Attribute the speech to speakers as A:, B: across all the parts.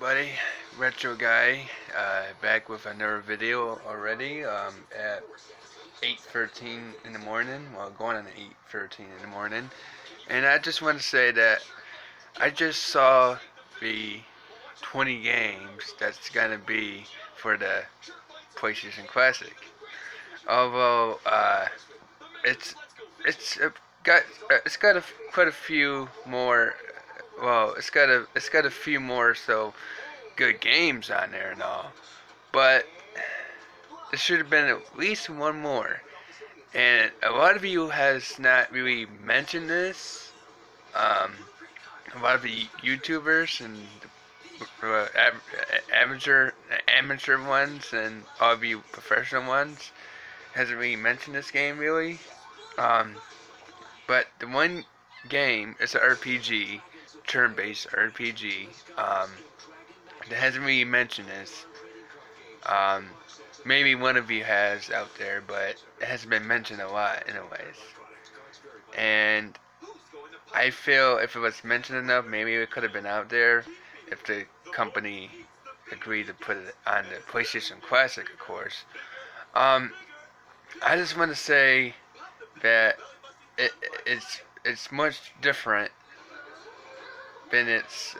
A: everybody? Retro Guy, back with another video already at 8:13 in the morning. Well, going on 8:13 in the morning. And I just want to say that I just saw the 20 games that's going to be for the PlayStation Classic. Although it's it's got quite a few more. Well, it's got a few more good games on there and all, but there should have been at least one more. And a lot of you has not really mentioned this. Um, a lot of the YouTubers and amateur ones and all of you professional ones hasn't really mentioned this game really. Um, but the one game is an RPG, turn-based RPG. That hasn't really mentioned this. Um, Maybe one of you has out there, but it hasn't been mentioned a lot, anyways. And I feel if it was mentioned enough, maybe it could have been out there if the company agreed to put it on the PlayStation Classic, of course. I just want to say that it's much different than it's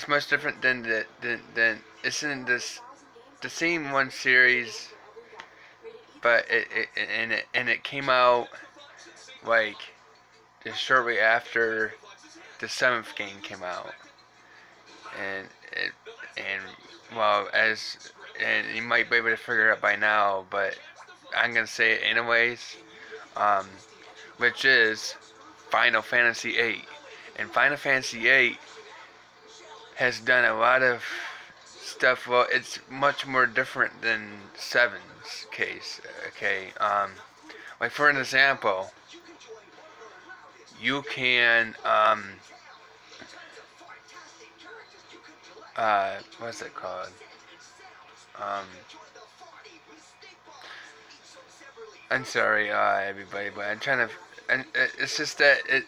A: much different than than it's in the same one series, but it came out like just shortly after the seventh game came out, and well and you might be able to figure it out by now, but I'm gonna say it anyways, um, which is Final Fantasy VIII, and Final Fantasy VIII has done a lot of stuff. Well, it's much more different than 7's case. Okay, like for an example, you can what's it called? I'm sorry, everybody, but I'm trying to. And it's just that it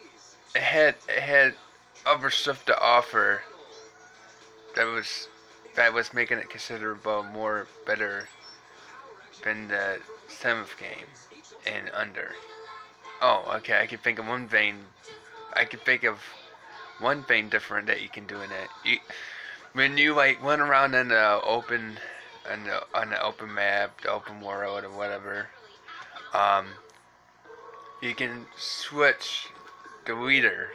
A: had other stuff to offer that was making it considerable more better than the seventh game and under. Oh, okay. I can think of one thing. I can think of one thing different that you can do in it. When you like run around in the open, on the open map, the open world or whatever, you can switch the leader.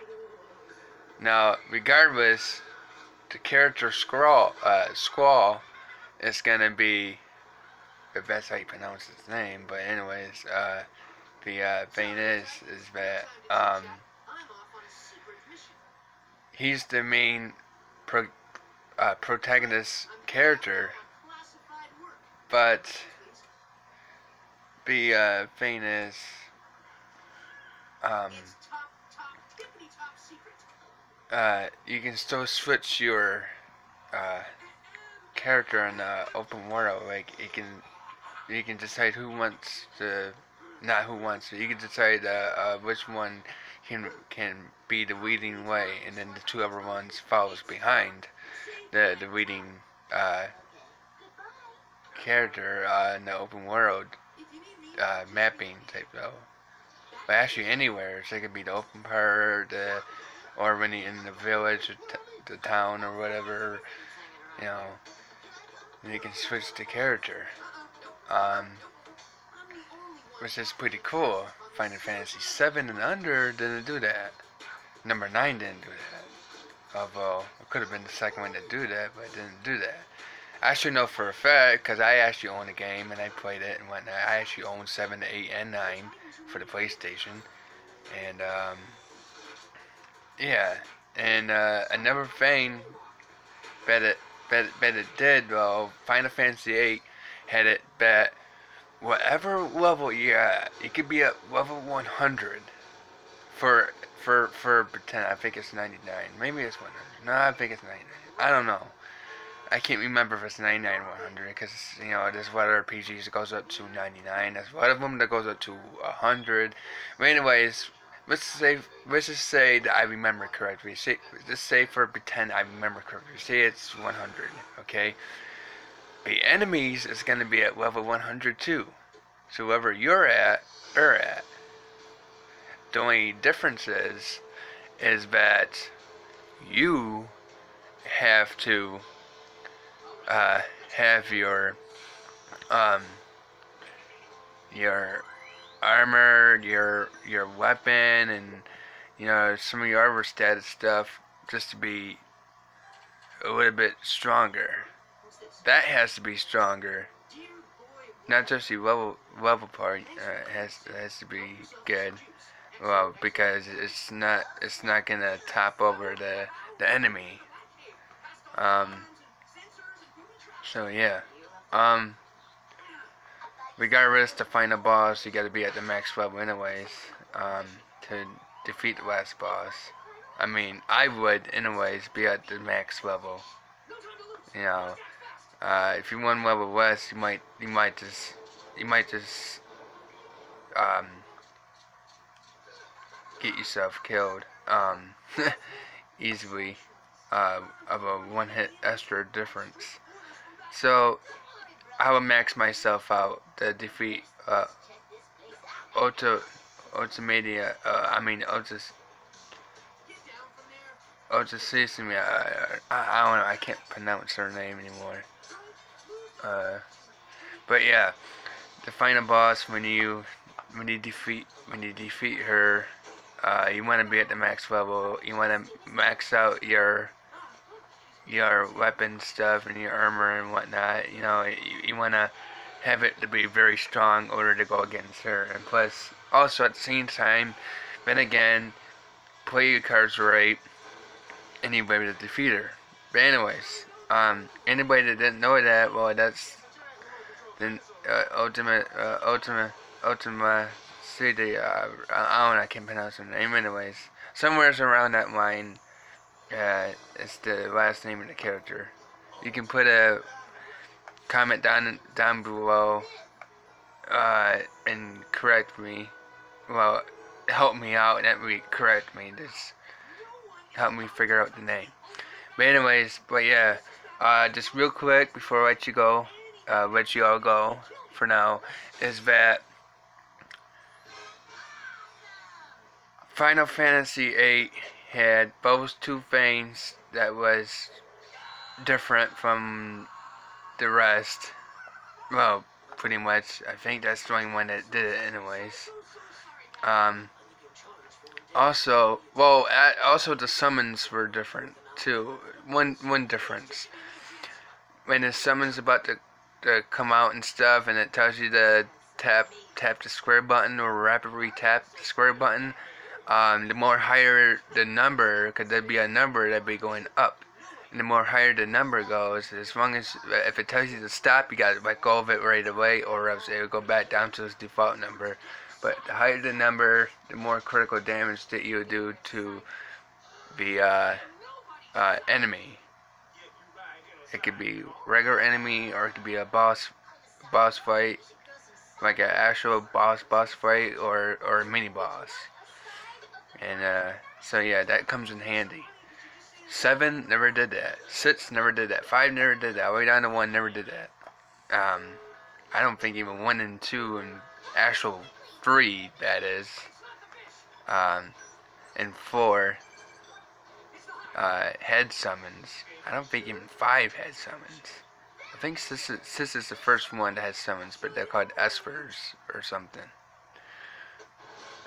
A: Now, regardless, the character Squall is gonna be, if that's how you pronounce his name. But anyways, the thing is that he's the main protagonist character, but the thing is, you can still switch your character in the open world. Like you can decide who wants to, not who wants to. You can decide which one can be the leading way, and then the two other ones follows behind the leading character in the open world mapping type though. But actually anywhere, so it could be the open part, or when you're in the village or the town or whatever, you know, you can switch the character, which is pretty cool. Final Fantasy 7 and under didn't do that. Number 9 didn't do that. Although it could have been the second one to do that, but it didn't do that. I actually know for a fact, because I actually own the game and I played it and whatnot. I actually own 7, 8, and 9 for the PlayStation. And yeah, and another thing that it did, though, Final Fantasy VIII had it that whatever level you're at, you could be at level 100 for pretend. I think it's 99. Maybe it's 100. No, I think it's 99. I don't know. I can't remember if it's 99 or 100, because, you know, there's what RPGs that goes up to 99. There's one of them that goes up to 100. But anyways, let's just say that I remember correctly. Just say for pretend I remember correctly. Say it's 100. Okay. The enemies is gonna be at level 100 too. So wherever you're at, they're at. The only difference is that you have to have um your armor, your weapon, and some of your other status stuff just to be a little bit stronger. That has to be stronger. Not just the level part has to be good. Well, because it's not gonna top over the enemy. So yeah. Regardless, to find a boss, you gotta be at the max level anyways. To defeat the last boss. I mean, I would anyways be at the max level. If you one level less, you might just get yourself killed easily of a one-hit extra difference. So I would max myself out to defeat Ultimadia. Ultimacia. I don't know. I can't pronounce her name anymore. But yeah, the final boss when you defeat her, you want to be at the max level. You want to max out your weapon stuff and your armor and whatnot. You want to have it to be very strong in order to go against her. And plus, also at the same time, then again, play your cards right, and you'll be able to defeat her. But anyways, anybody that didn't know that, well, that's the Ultima City. I don't know, I can't pronounce her name. Anyways, somewhere's around that line, it's the last name of the character. You can put a comment down below and correct me. Well, help me out and not really correct me. Just help me figure out the name. But anyways, just real quick before I let you go, let you all go for now, is that Final Fantasy VIII had both two things that was different from the rest. Well, pretty much. I think that's the only one that did it anyways. Also the summons were different too. One difference. When the summon's about to come out and stuff, and it tells you to tap the square button or rapidly tap the square button, the more higher the number, because there'd be a number that'd be going up. And the more higher the number goes, as long as, if it tells you to stop, you gotta let go of it right away, or else it'll go back down to its default number. But the higher the number, the more critical damage that you do to the enemy. It could be regular enemy, or it could be a boss fight, like an actual boss fight, or a mini boss. And so yeah, that comes in handy. 7 never did that. 6 never did that. 5 never did that. Way down to 1 never did that. I don't think even 1 and 2 and actual 3, that is, and 4 head summons. I don't think even 5 had summons. I think this is the first one that has summons, but they're called espers or something.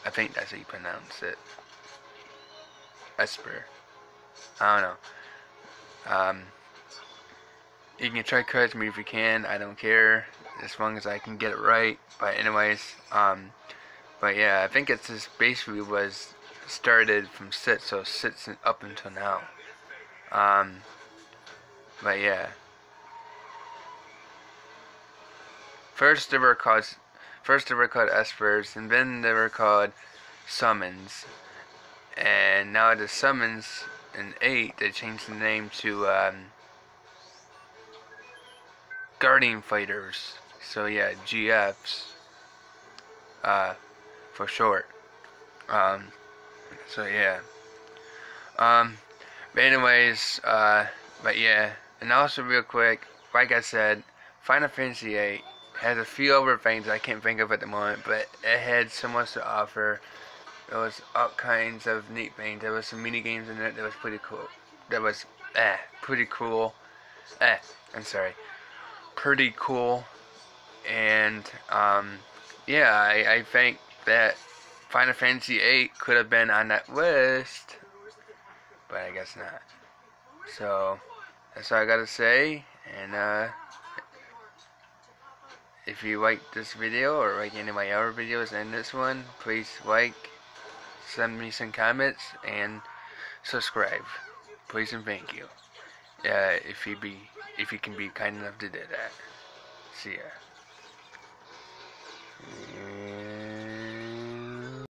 A: I think that's how you pronounce it. Esper. I don't know. You can try correct me if you can. I don't care, as long as I can get it right. But anyways, but yeah, I think it's just basically was started from 6, so 6 up until now. But yeah. First they were called espers, and then they were called summons. And now the summons in 8, they changed the name to Guardian Fighters. So yeah, GFs for short. So yeah. But anyways, but yeah, and also real quick, like I said, Final Fantasy VIII has a few other things I can't think of at the moment, but it had so much to offer. There was all kinds of neat things. There was some mini games in it that was pretty cool. That was pretty cool. I'm sorry, pretty cool. And yeah, I think that Final Fantasy VIII could have been on that list, but I guess not. So that's all I gotta say. And if you like this video or like any of my other videos and this one, please like, send me some comments, and subscribe. Please and thank you. If you can be kind enough to do that. See ya.